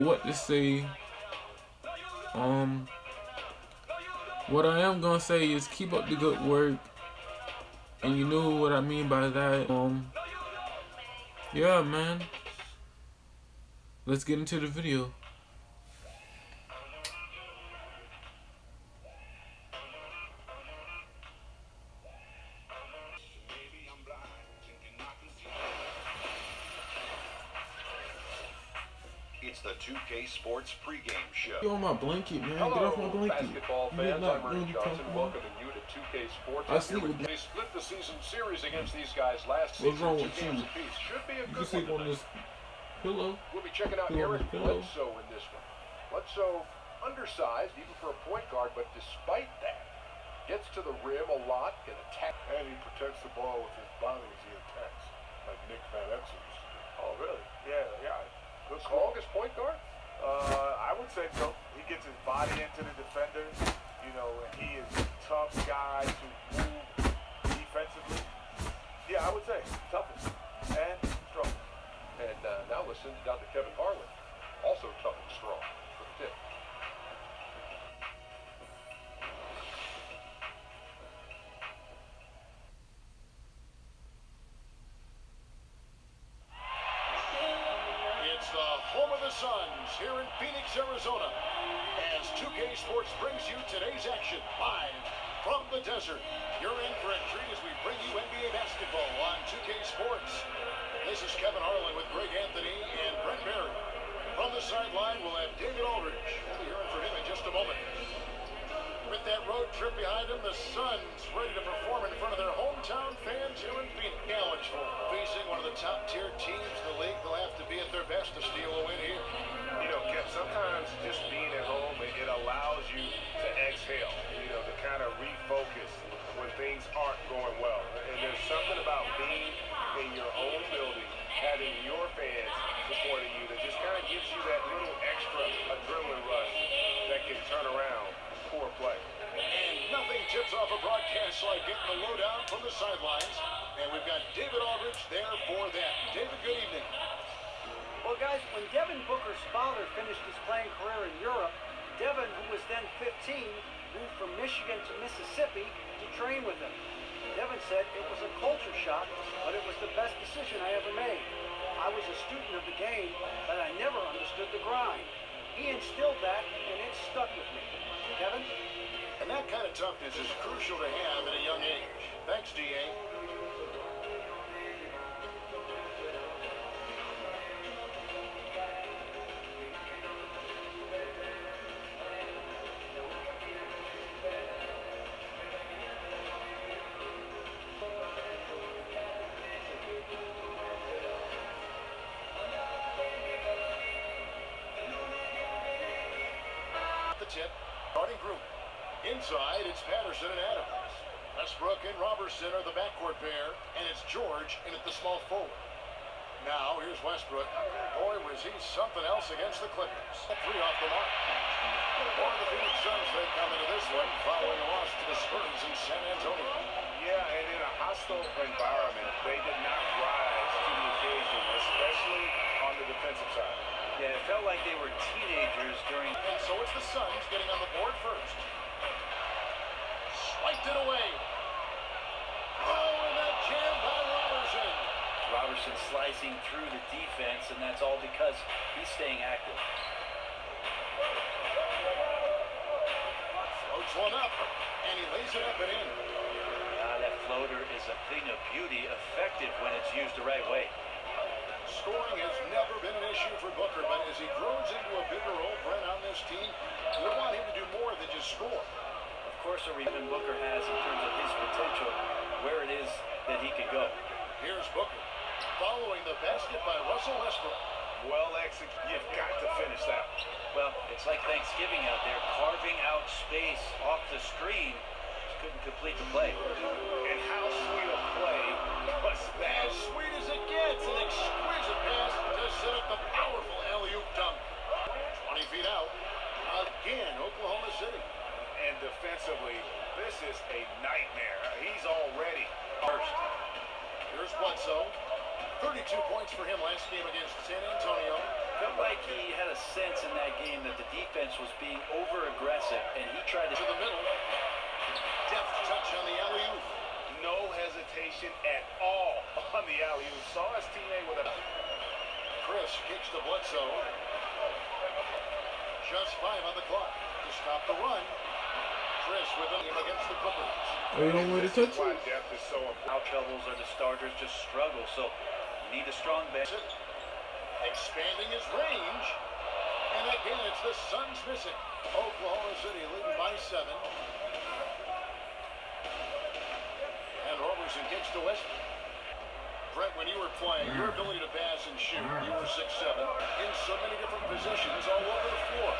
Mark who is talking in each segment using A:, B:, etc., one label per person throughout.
A: what to say. Um, what I am gonna say is keep up the good work, and you know what I mean by that. Yeah, man. Let's get into the video.
B: It's the 2K Sports pregame show.
A: You on my blanket, man.
C: Hello,
A: Get off my blanket.
C: basketball fans. I'm Rick Johnson, welcoming you to 2K Sports.
A: I sleep with
C: They split the season series against these guys last
A: What's
C: season.
A: wrong
C: 2
A: with
C: games
A: you?
C: apiece. Should be a
A: You can
C: good
A: sleep
C: one
A: on
C: tonight.
A: this pillow.
C: We'll be checking out
A: Pillow,
C: Eric
A: pillow.
C: Bledsoe in this one. Bledsoe, undersized, even for a point guard, but despite that, gets to the rim a lot, can attack.
D: And he protects the ball with his body as he attacks, like Nick Van Exel used to do.
C: Oh, really?
D: Yeah. Good call.
C: Strongest point guard?
D: I would say so. He gets his body into the defenders, and he is a tough guy to move defensively. Yeah, I would say toughest and strong.
C: And now listen to Dr. Kevin Harlan, also tough and strong for the tip. It's the home of the Suns here in Phoenix, Arizona, as 2K Sports brings you today's action live from the desert. You're in for a treat as we bring you NBA basketball on 2K Sports. This is Kevin Harlan with Greg Anthony and Brent Barry. From the sideline, we'll have David Aldridge. We'll be hearing from him in just a moment. With that road trip behind them, the Suns ready to perform in front of their hometown fans here in Phoenix. Challengeful, facing one of the top-tier teams in the league. They'll have to be at their best to steal a win here.
D: Kev, sometimes just being at home, it allows you to exhale, to kind of refocus when things aren't going well. And there's something about being in your own building, having your fans supporting you, that just kind of gives you that little extra adrenaline rush that can turn around poor play.
C: And nothing tips off a broadcast like getting the lowdown from the sidelines. And we've got David Aldridge there for that. David, good evening.
E: Well, guys, when Devin Booker's father finished his playing career in Europe, Devin, who was then 15, moved from Michigan to Mississippi to train with him. Devin said it was a culture shock, but it was the best decision I ever made. I was a student of the game, but I never understood the grind. He instilled that, and it stuck with me. Kevin?
C: And that kind of toughness is crucial to have at a young age. Thanks, D.A. The tip, starting group. Inside, it's Patterson and Adams. Westbrook and Robertson are the backcourt pair, and it's George in at the small forward. Now, here's Westbrook. Boy, was he something else against the Clippers. 3 off the mark. For the Phoenix Suns, they come into this one following a loss to the Spurs in San Antonio.
D: Yeah, and in a hostile environment, they did not rise to the occasion, especially on the defensive side.
E: Yeah, it felt like they were teenagers during...
C: And so it's the Suns getting on the board first. Swiped it away. Oh, and that jam by Robertson.
E: Robertson slicing through the defense, and that's all because he's staying active.
C: Floats one up, and he lays it up and in.
E: That floater is a thing of beauty, effective when it's used the right way.
C: Scoring has never been an issue for Booker, but as he grows into a bigger role, Brent, on this team, we want him to do more than just score.
E: Of course, Devin Booker has in terms of his potential, where it is that he could go.
C: Here's Booker, following the basket by Russell Westbrook.
D: Well executed. You've got to finish that.
E: Well, it's like Thanksgiving out there, carving out space off the screen. Just couldn't complete the play.
D: And how sweet a play was that?
C: As sweet as it gets, an exquisite pass to set up the powerful alley-oop dunk. 20 feet out. Again, Oklahoma City.
D: And defensively, this is a nightmare. He's already
C: First. Here's Bledsoe. 32 points for him last game against San Antonio.
F: felt like he had a sense in that game that the defense was being over-aggressive, and he tried to
C: the middle. Deft touch on the alley-oop.
D: No hesitation at all on the alley-oop. Saw his teammate with a...
C: Chris kicks to Bledsoe. Just 5 on the clock to stop the run. Chris with him against the Clippers.
A: Oh, you don't want to touch
D: Why
A: it?
D: depth is so important.
F: foul troubles or the starters just struggle, so you need a strong bench.
C: Expanding his range. And again, it's the Suns missing. Oklahoma City leading by 7. And Roberson kicks to Westbrook. Brett, when you were playing, your ability to pass and shoot, you were 6'7", in so many different positions all over the floor.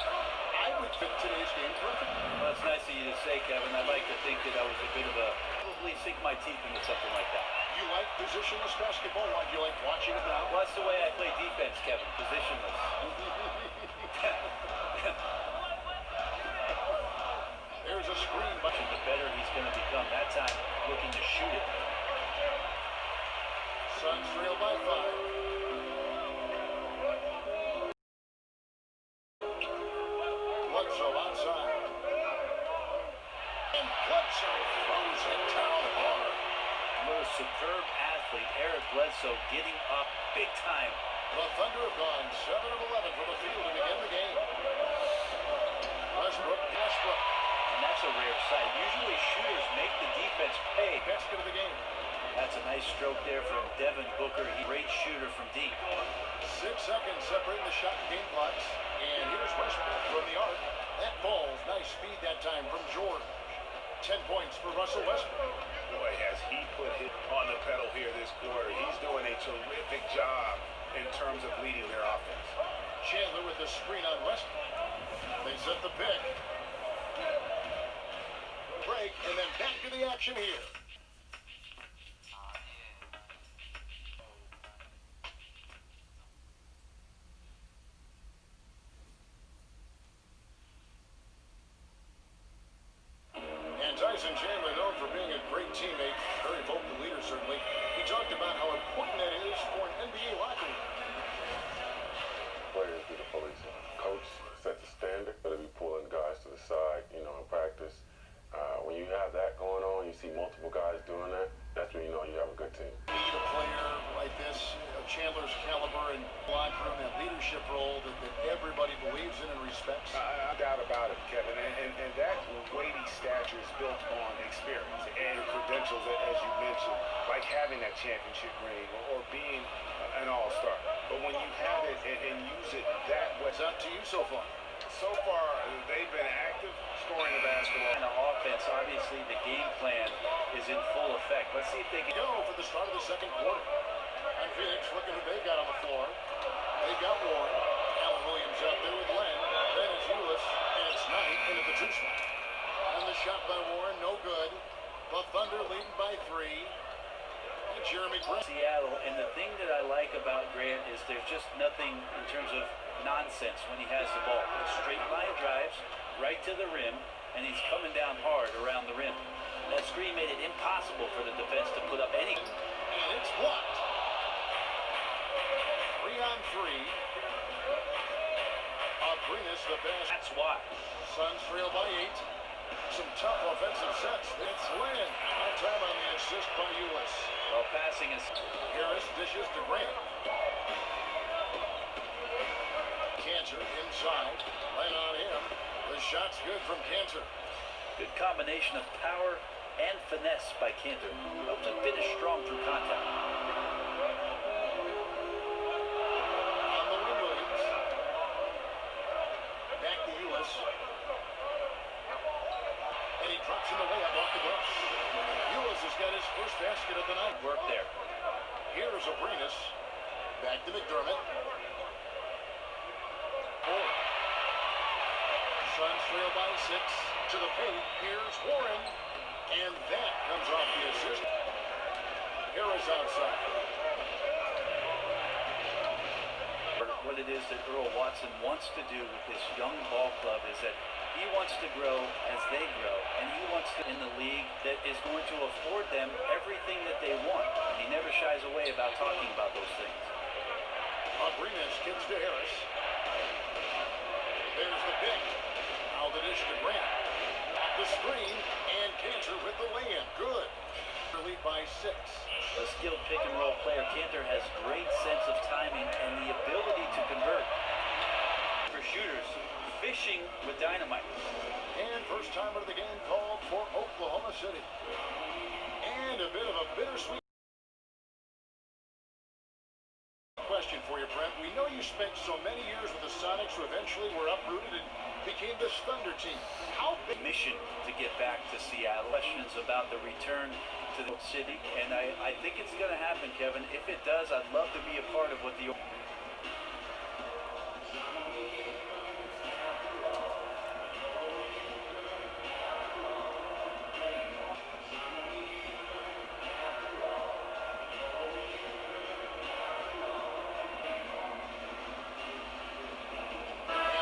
C: I would fit today's game perfectly.
F: Well, that's nice of you to say, Kevin. I'd like to think that I was a bit of a, probably sink my teeth into something like that.
C: You like positionless basketball? Why do you like watching it now?
F: Well, that's the way I play defense, Kevin, positionless.
C: There's a screen.
F: The better he's going to become. That time, looking to shoot it.
C: Suns trail by 5. Bledsoe outside. And Bledsoe throws it down hard.
F: What a superb athlete, Eric Bledsoe, getting up big time.
C: The Thunder have gone 7 of 11 from the field to begin the game. Westbrook.
F: And that's a rare sight. Usually shooters make the defense pay.
C: Basket of the game.
F: That's a nice stroke there from Devin Booker. He's a great shooter from deep.
C: 6 seconds separating the shot and game clocks. And here's Westbrook from the arc. That ball's nice speed that time from George. 10 points for Russell Westbrook.
D: Boy, has he put his on the pedal here this quarter. He's doing a terrific job in terms of leading their offense.
C: Chandler with the screen on Westbrook. They set the pick. Break, and then back to the action here. And Tyson Chandler, known for being a great teammate, very vocal leader certainly. He talked about how important that is for an NBA locker room.
G: Players be the police. Coach set the standard, but be pulling guys to the side, in practice. When you have that going on, you see multiple guys doing that, that's when you know you have a good team.
C: Need a player like this, of Chandler's caliber and locker room, that leadership role that everybody believes in and respects.
D: I doubt about it, Kevin. And that weighty stature is built on experience and credentials, as you mentioned, like having that championship ring or being an all-star. But when you have it and use it that way.
C: What's up to you so far?
D: So far, they've been active scoring the basketball.
F: And the offense, obviously, the game plan is in full effect. Let's see if they can
C: Go for the start of the second quarter. And Phoenix looking who they've got on the floor. They've got Warren. Allen Williams out there with Len. Then it's Ulis, and it's Knight in at the 2 spot. And the shot by Warren, no good. The Thunder leading by 3. And Jeremy Grant.
F: Seattle, and the thing that I like about Grant is there's just nothing in terms of nonsense when he has the ball. Straight line drives right to the rim, and he's coming down hard around the rim. That screen made it impossible for the defense to put up any.
C: And it's blocked. 3 on 3. Abrinas the best.
F: That's why.
C: Suns trail by 8. Some tough offensive sets. It's Len. On time on the assist by Ulis.
F: Well, passing is.
C: Harris dishes to Grant. Cantor inside. Len on him. The shot's good from Cantor.
F: Good combination of power and finesse by Cantor. Helped him finish strong through contact.
C: On the wing, Williams. Back to Ulis. And he drops in the layup off the glass. Ulis has got his first basket of the night.
F: Work there.
C: Here's Abrinas. Back to McDermott. Warren. Suns trail by 6. To the paint. Here's Warren. And that comes off the assist. Harris outside.
F: What it is that Earl Watson wants to do with this young ball club is that he wants to grow as they grow, and he wants to in the league that is going to afford them everything that they want. And he never shies away about talking about those things.
C: Abrines kicks to Harris. There's the pick. Now the dish to Grant. Off the screen, and Cantor with the lay-in. Good. Lead by 6.
F: A skilled pick-and-roll player, Cantor has great sense of timing and the ability to convert. For shooters, fishing with dynamite.
C: And first timer of the game called for Oklahoma City. And a bit of a bittersweet question for you, Brent. We know you spent so many years with the Sonics who eventually were uprooted and became this Thunder team. How big
F: Mission to get back to Seattle. Questions about the return to the city, and I think it's going to happen, Kevin. If it does, I'd love to be a part of what the...
C: And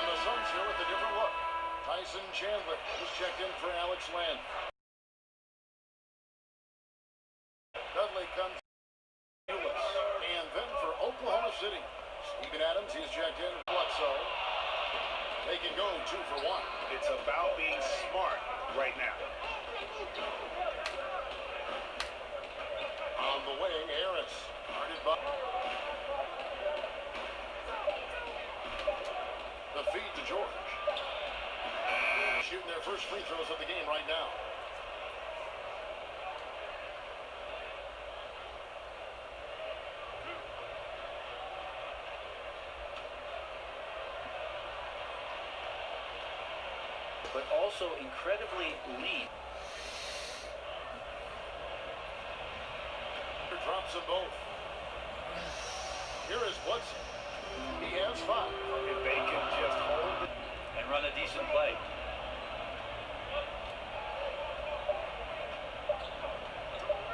C: the Suns here with a different look. Tyson Chandler was checked in for Alex Land. Dudley comes and then for Oklahoma City, Steven Adams, he's checked in. Bledsoe. They can go 2 for 1.
D: It's about being smart right now.
C: On the wing, Harris. Guarded by the feed to George. Shooting their first free throws of the game right now.
F: but also incredibly lean.
C: Drops them both. Here is Woodson. He has 5.
D: If they can just hold it.
F: And run a decent play.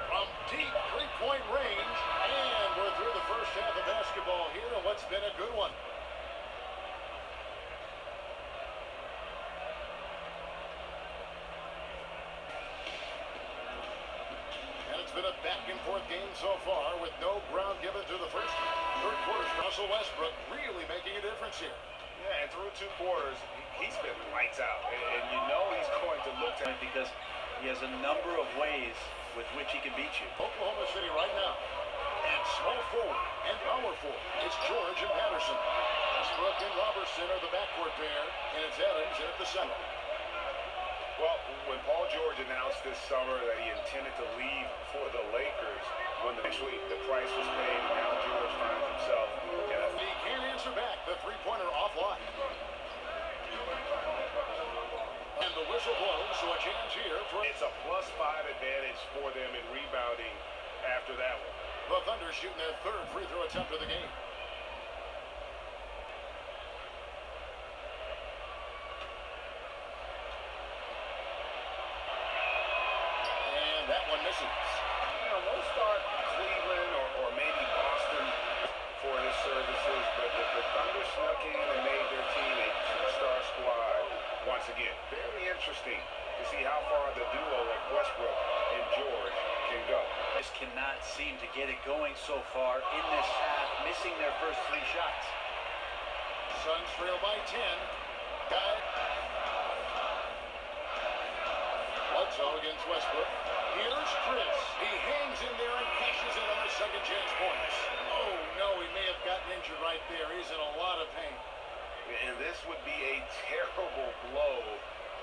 C: From deep three-point range. And we're through the first half of basketball here in what's been a good one. And it's been a back-and-forth game so far with no ground given to the first third quarter. Russell Westbrook really making a difference here.
D: Yeah, and through 2 quarters, he's been lights out. And you know he's going to look to...
F: Because he has a number of ways with which he can beat you.
C: Oklahoma City right now. And small forward and power forward. It's George and Patterson. Westbrook and Robertson are the backcourt pair. And it's Adams in at the center.
D: Well, when Paul George announced this summer that he intended to leave for the Lakers, when eventually the price was paid, now George finds himself in a...
C: He can't answer back. The three-pointer offline. And the whistle blows, so a chance here for...
D: It's a +5 advantage for them in rebounding after that one.
C: The Thunder shooting their third free throw attempt of the game. And that one misses.
D: You know, most start Cleveland or maybe Boston for his services, but the Thunder snuck in and made their team a 2-star squad once again. Very interesting to see how far the duo of Westbrook and George can go.
F: Just cannot seem to get it going so far in this half, missing their first 3 shots.
C: Suns trail by 10. Guy. Bledsoe against Westbrook. Here's Chris. He hangs in there and cashes in on the second chance points. Oh, no, he may have gotten injured right there. He's in a lot of pain.
D: And this would be a terrible blow.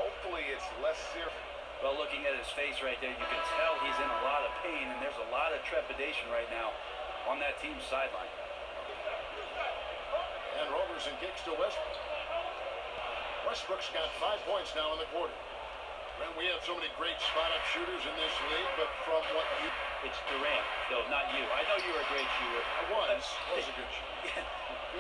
D: Hopefully it's less serious.
F: Well, looking at his face right there, you can tell he's in a lot of pain, and there's a lot of trepidation right now on that team's sideline.
C: And Robertson kicks to Westbrook. Westbrook's got 5 points now in the quarter. And we have so many great spot-up shooters in this league, but from what you...
F: It's Durant, though, not you. I know you're a great shooter.
C: I was a good shooter.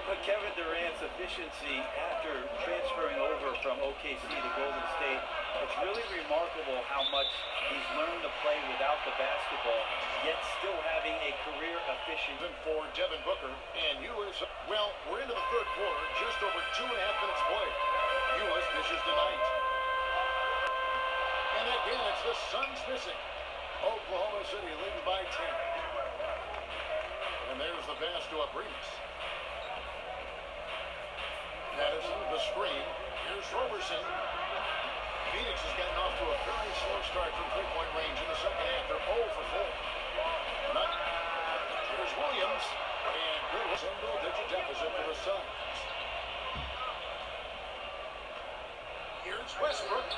F: But Kevin Durant's efficiency after transferring over from OKC to Golden State, it's really remarkable how much he's learned to play without the basketball, yet still having a career efficiency.
C: For Devin Booker and Ewers. Well, we're into the third quarter, just over 2.5 minutes played. Ewers dishes tonight. And again, it's the Suns missing. Oklahoma City leading by 10. And there's the pass to Abrines. Madison, the screen. Here's Roberson. Phoenix has gotten off to a very slow start from three-point range in the second half. They're 0 for 4. None. Here's Williams. And good single-digit deficit for the Suns. Here's Westbrook.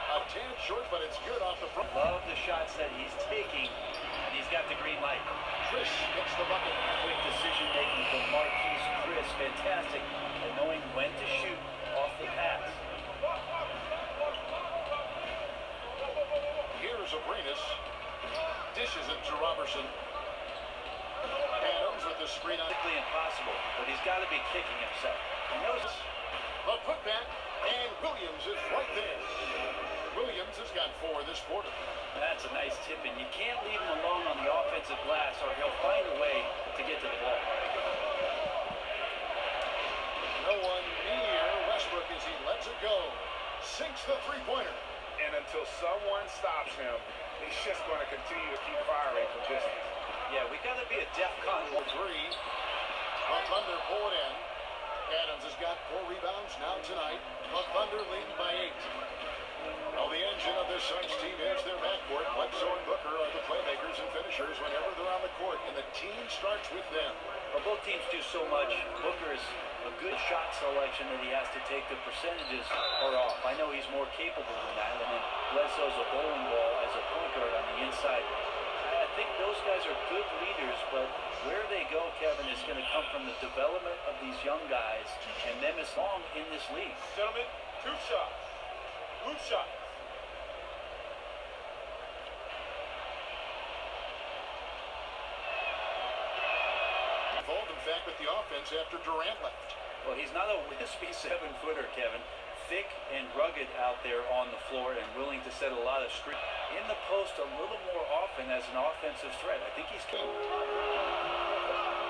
C: A tad short, but it's good off the front.
F: Love the shots that he's taking, and he's got the green light.
C: Chris gets the bucket.
F: Quick decision-making from Marquise Chris. Fantastic at knowing when to shoot off the pass.
C: Here's Abrines. Dishes it to Robertson. Adams with the screen on.
F: Physically impossible, but he's got to be kicking himself. He knows it.
C: A putback, and Williams is right there. Williams has got 4 this quarter.
F: That's a nice tip, and you can't leave him alone on the offensive glass, or he'll find a way to get to the ball.
C: No one near Westbrook as he lets it go. Sinks the three-pointer.
D: And until someone stops him, he's just going to continue to keep firing from distance.
F: Yeah, we got to be a DEFCON
C: 3. The Thunder pull it in. Adams has got 4 rebounds now tonight. The Thunder lead by 8. Now the engine of this Suns team is their backcourt. Bledsoe and Booker are the playmakers and finishers whenever they're on the court, and the team starts with them.
F: Well, both teams do so much. Booker's a good shot selection that he has to take. The percentages are off. I know he's more capable than that. And then Bledsoe's a bowling ball as a point guard on the inside. I think those guys are good leaders, but where they go, Kevin, is going to come from the development of these young guys and them as long in this league.
D: Gentlemen, 2 shots. Loose shots.
C: Involved, in fact, with the offense after Durant left.
F: Well, he's not a wispy 7-footer, Kevin. Thick and rugged out there on the floor and willing to set a lot of screens. In the post a little more often as an offensive threat. I think he's capable.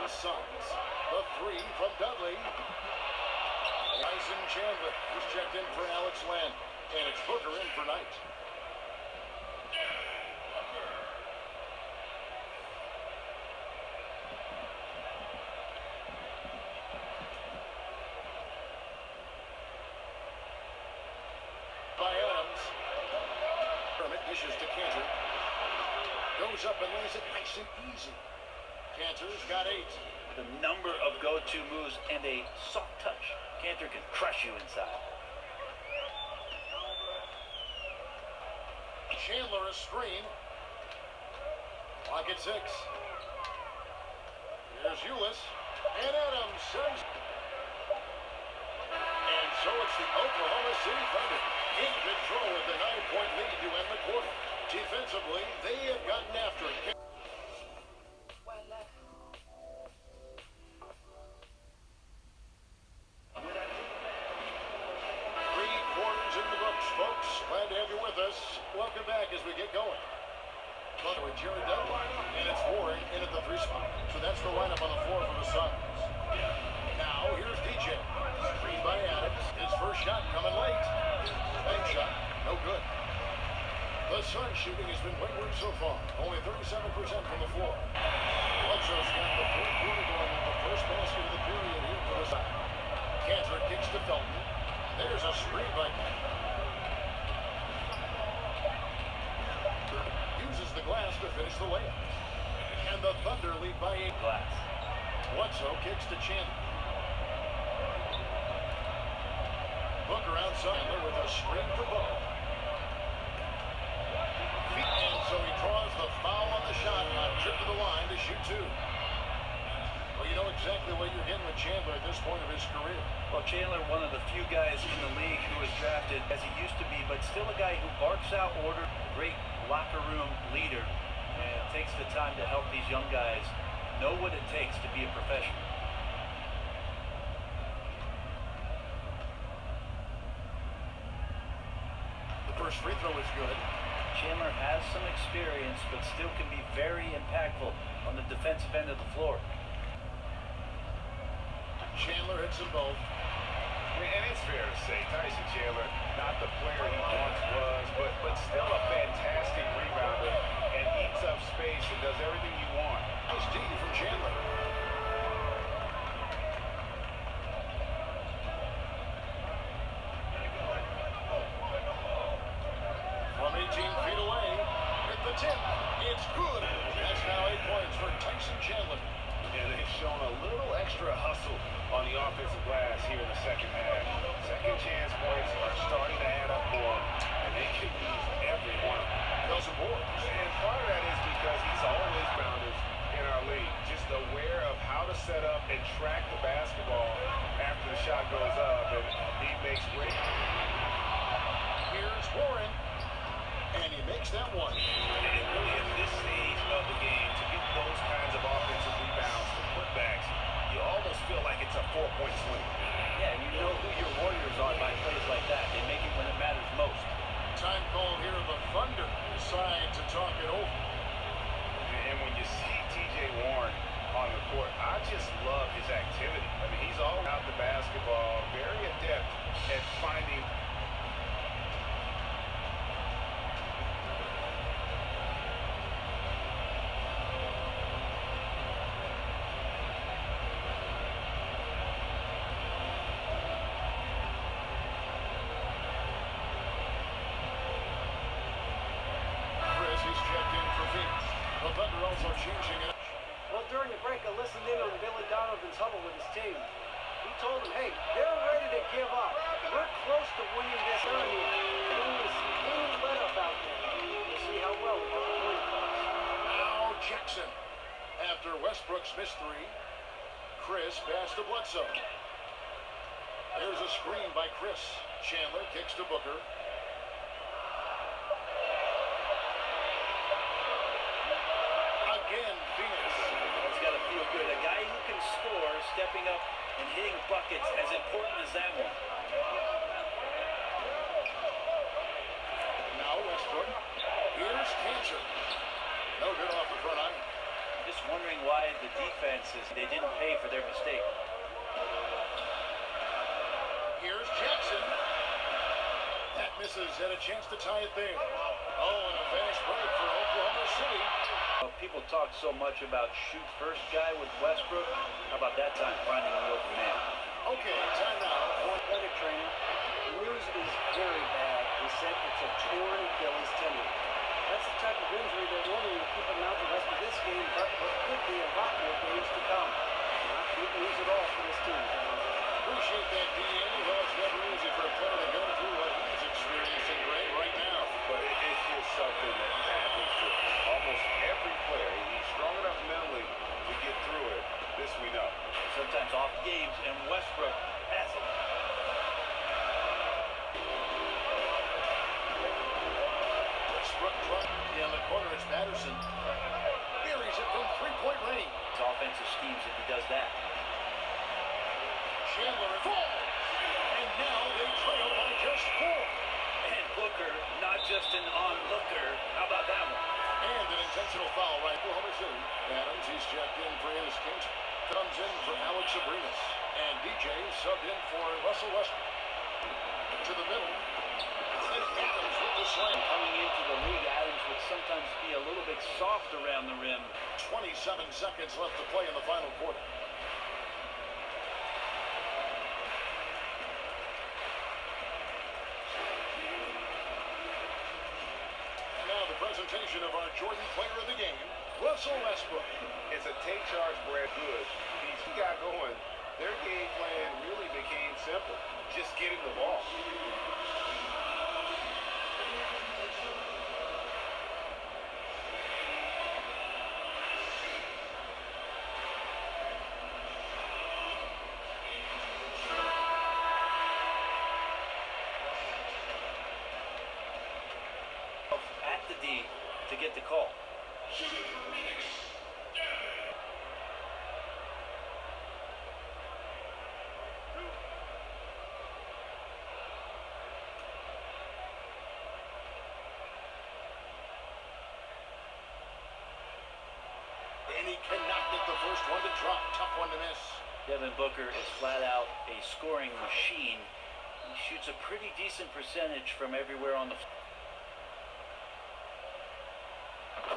C: Suns. The 3 from Dudley. Tyson Chandler was checked in for Alex Len. And it's Booker in for Knight. By Adams. Kermit dishes to Cantor. Goes up and lays it nice and easy. Cantor's got 8.
F: The number of go-to moves and a soft touch. Cantor can crush you inside.
C: Chandler a screen. Clock at 6. Here's Ulis. And Adams sends. And so it's the Oklahoma City Thunder in control with the 9-point lead to end the quarter. Defensively, they have gotten after it. 3 quarters in the books, folks. Glad to have you with us. Welcome back as we get going. Butler with Jared Dudley, and it's Warren in at the 3 spot. So that's the lineup on the floor for the Suns. Now, here's DJ. Screened by Adams. His first shot coming late. Bank shot, no good. The Suns shooting has been wayward so far. Only 37% from the floor. Bledsoe's got the 4th quarter going with the first basket of the period here for the side. Cantor kicks to Felton. There's a screen by uses the glass to finish the layup. And the Thunder lead by 8.
F: Glass.
C: Bledsoe kicks to Chandler. Booker outside with a screen for Booker. And so he draws the foul on the shot on a trip to the line to shoot 2. Well, you know exactly what you're getting with Chandler at this point of his career.
F: Well, Chandler, one of the few guys in the league who was drafted as he used to be, but still a guy who barks out order, great locker room leader, and takes the time to help these young guys know what it takes to be a professional.
C: The first free throw is good.
F: Chandler has some experience, but still can be very impactful on the defensive end of the floor.
C: Chandler hits them both.
D: And it's fair to say, Tyson Chandler, not the player he once was, but still a fantastic rebounder and eats up space and does everything you want.
C: Nice D from Chandler. tip. It's good. That's now 8 points for Tyson Chandler.
D: And they've shown a little extra hustle on the offensive glass here in the second half. Second chance points are starting to add up for them, and they can use every one of them.
C: Nelson Moore.
D: And part of that is because he's always bounders in our league, just aware of how to set up and track the basketball after the shot goes up, and he makes great.
C: Here's Warren. And he makes that one.
D: And really at this stage of the game, to get those kinds of offensive rebounds for putbacks, you almost feel like it's a 4-point swing.
F: Yeah, you know who your Warriors are by plays like that. They make it when it matters most.
C: Time called here. The Thunder decide to talk it over.
D: And when you see T.J. Warren on the court, I just love his activity. I mean, he's all out the basketball, very adept at finding.
C: Chris is checked in for Phoenix. The Thunder also changing it.
E: Well, during the break, I listened in on Billy Donovan's huddle with his team. He told them, hey, they're ready to give up. We're close to winning this area. I don't want to see any let up out there. We'll see how well we got the point across.
C: Now Jackson. After Westbrook's missed three, Chris passed to Bledsoe. There's a screen by Chris. Chandler kicks to Booker. Again, Phoenix.
F: It's got to feel good. A guy who can score, stepping up and hitting buckets, as important as that one.
C: Now Westbrook. Here's Cancer. No good off the front iron.
F: Just wondering why the defenses, they didn't pay for their mistake.
C: Here's Jackson. That misses, and a chance to tie it there. Oh, and a fast break for Oklahoma City.
F: People talk so much about shoot first guy with Westbrook. How about that time finding the open man?
C: Okay, time now.
E: Athletic trainer, the news is very bad. He said it's a torn Achilles tendon. That's the type of injury that won't even keep him out the rest of this game, but it could be a lot more games to come. Not good news at all for this team.
C: Appreciate that, D.A. Well, it's never easy for a player to go through what he's experiencing right now.
D: But it's just something that happens to almost every player. He's strong enough mentally to get through it. This we know.
F: Sometimes off games, and Westbrook has it.
C: Westbrook trying in the corner. It's Patterson. Buries it from three-point range.
F: His offensive schemes if he does that.
C: Chandler and fall. And now they trail by just 4.
F: And Booker, not just an onlooker. How about that one?
C: And an intentional foul right for Oklahoma City. Adams, he's checked in for his Kings. Comes in for Alex Abrinas. And DJ subbed in for Russell Westbrook. To the middle. And Adams with the slam.
F: Coming into the league, Adams would sometimes be a little bit soft around the rim.
C: 27 seconds left to play in the final quarter. Now the presentation of our Jordan Player of the Game, Russell Westbrook.
D: It's a take charge Brad Good. He got going. Their game plan really became simple. Just get him the ball.
F: At the D to get the call.
C: And he cannot get the first one to drop. Tough one to miss.
F: Devin Booker is flat out a scoring machine. He shoots a pretty decent percentage from everywhere on the floor.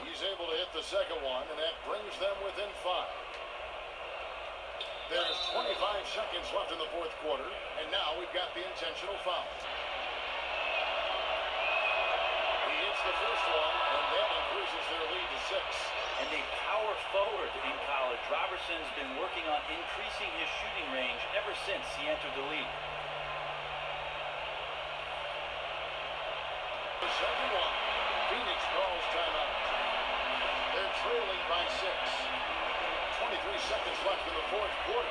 C: He's able to hit the second one, and that brings them within 5. There's 25 seconds left in the fourth quarter, and now we've got the intentional foul. He hits That's the first one, and that increases their lead to 6.
F: And they power forward in college. Roberson's been working on increasing his shooting range ever since he entered the league.
C: The second one. Phoenix calls timeout. They're trailing by 6. 23 seconds left in the fourth quarter.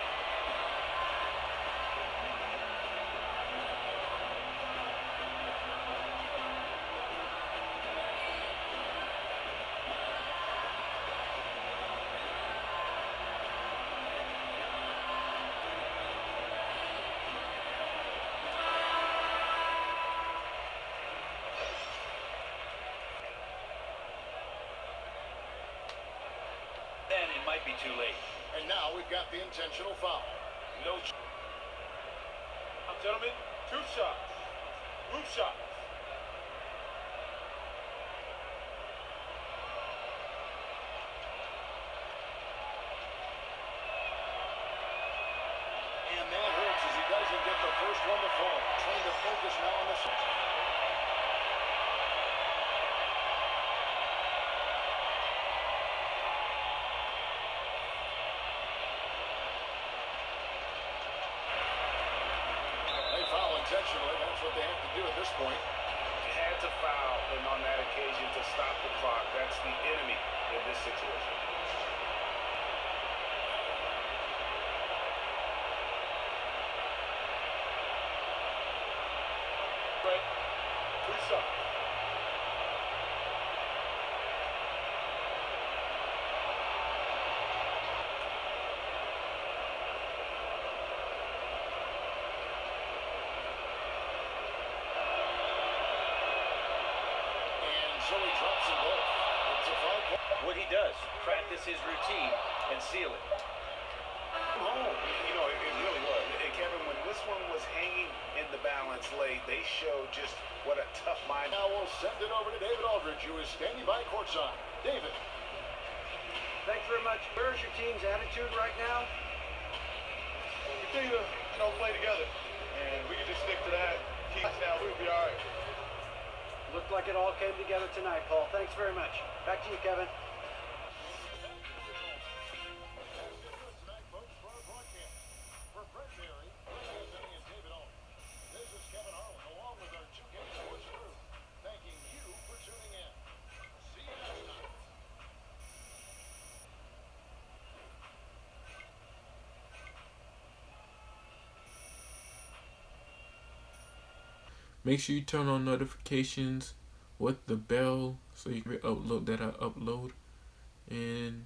F: Then it might be too late.
C: And now we've got the intentional foul.
D: No. Gentlemen, 2 shots. Roof shots.
C: And that hurts as he doesn't get the first one to fall. Trying to focus now on the second. They foul intentionally. That's what they have to do at this point.
D: Had to foul, and on that occasion to stop the clock. That's the enemy in this situation. Right. 2 shots.
C: And so he drops them both. It's a foul point.
F: What he does, practice his routine and seal it.
D: Oh, you know, it really was. And Kevin, when this one was hanging in the balance late, they showed just what a tough mind.
C: Now we'll send it over to David Aldridge, who is standing by courtside. David.
E: Thanks very much. Where's your team's attitude right now?
D: We continue to, play together. And we can just stick to that. Keep now, we'll be all right.
E: Looked like it all came together tonight, Paul. Thanks very much. Back to you, Kevin.
C: For Brett Barry, Greg Anthony, and David Aldridge, this is Kevin Harlan, along with our 2K Sports crew, thanking you for tuning in. See you next time.
A: Make sure you turn on notifications with the bell so you can upload that I upload. And